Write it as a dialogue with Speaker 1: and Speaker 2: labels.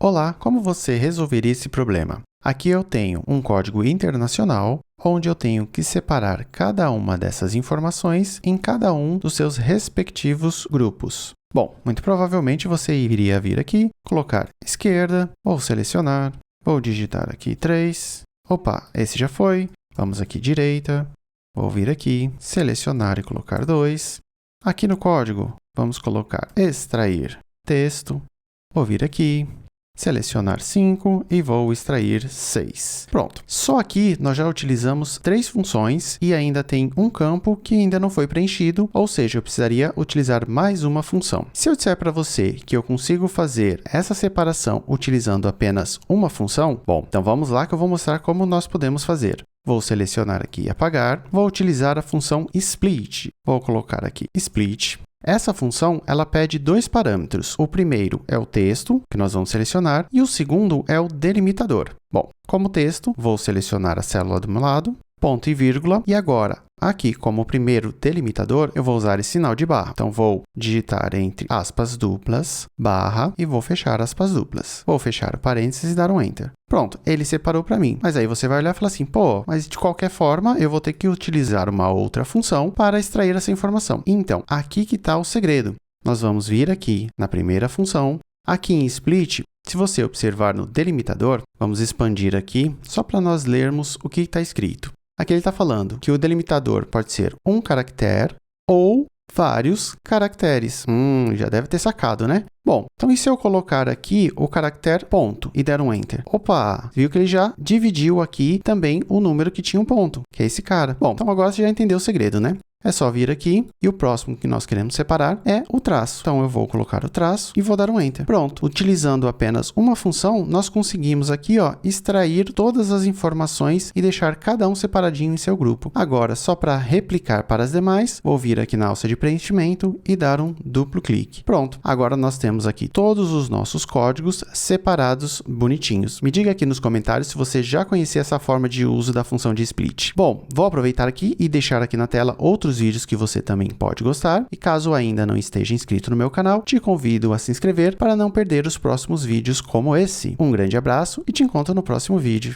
Speaker 1: Olá, como você resolveria esse problema? Aqui eu tenho um código internacional, onde eu tenho que separar cada uma dessas informações em cada um dos seus respectivos grupos. Bom, muito provavelmente você iria vir aqui, colocar esquerda, vou selecionar, vou digitar aqui 3. Opa, esse já foi. Vamos aqui direita, vou vir aqui, selecionar e colocar 2. Aqui no código, vamos colocar extrair texto, vou vir aqui, selecionar 5 e vou extrair 6. Pronto. Só aqui nós já utilizamos 3 funções e ainda tem um campo que ainda não foi preenchido, ou seja, eu precisaria utilizar mais uma função. Se eu disser para você que eu consigo fazer essa separação utilizando apenas uma função, bom, então vamos lá que eu vou mostrar como nós podemos fazer. Vou selecionar aqui e apagar, vou utilizar a função split. Vou colocar aqui split. Essa função, ela pede 2 parâmetros. O primeiro é o texto, que nós vamos selecionar, e o segundo é o delimitador. Bom, como texto, vou selecionar a célula do meu lado, ponto e vírgula, e agora, aqui como primeiro delimitador, eu vou usar esse sinal de barra. Então, vou digitar entre aspas duplas, barra, e vou fechar aspas duplas. Vou fechar o parênteses e dar um Enter. Pronto, ele separou para mim. Mas aí você vai olhar e falar assim, pô, mas de qualquer forma, eu vou ter que utilizar uma outra função para extrair essa informação. Então, aqui que está o segredo. Nós vamos vir aqui na primeira função. Aqui em split, se você observar no delimitador, vamos expandir aqui só para nós lermos o que está escrito. Aqui ele está falando que o delimitador pode ser um caractere ou vários caracteres. Já deve ter sacado, né? Bom, então e se eu colocar aqui o caractere ponto e der um Enter? Opa, viu que ele já dividiu aqui também o número que tinha um ponto, que é esse cara. Bom, então agora você já entendeu o segredo, né? É só vir aqui e o próximo que nós queremos separar é o traço. Então, eu vou colocar o traço e vou dar um Enter. Pronto. Utilizando apenas uma função, nós conseguimos aqui, ó, extrair todas as informações e deixar cada um separadinho em seu grupo. Agora, só para replicar para as demais, vou vir aqui na alça de preenchimento e dar um duplo clique. Pronto. Agora, nós temos aqui todos os nossos códigos separados bonitinhos. Me diga aqui nos comentários se você já conhecia essa forma de uso da função de split. Bom, vou aproveitar aqui e deixar aqui na tela outros vídeos que você também pode gostar. E caso ainda não esteja inscrito no meu canal, te convido a se inscrever para não perder os próximos vídeos como esse. Um grande abraço e te encontro no próximo vídeo.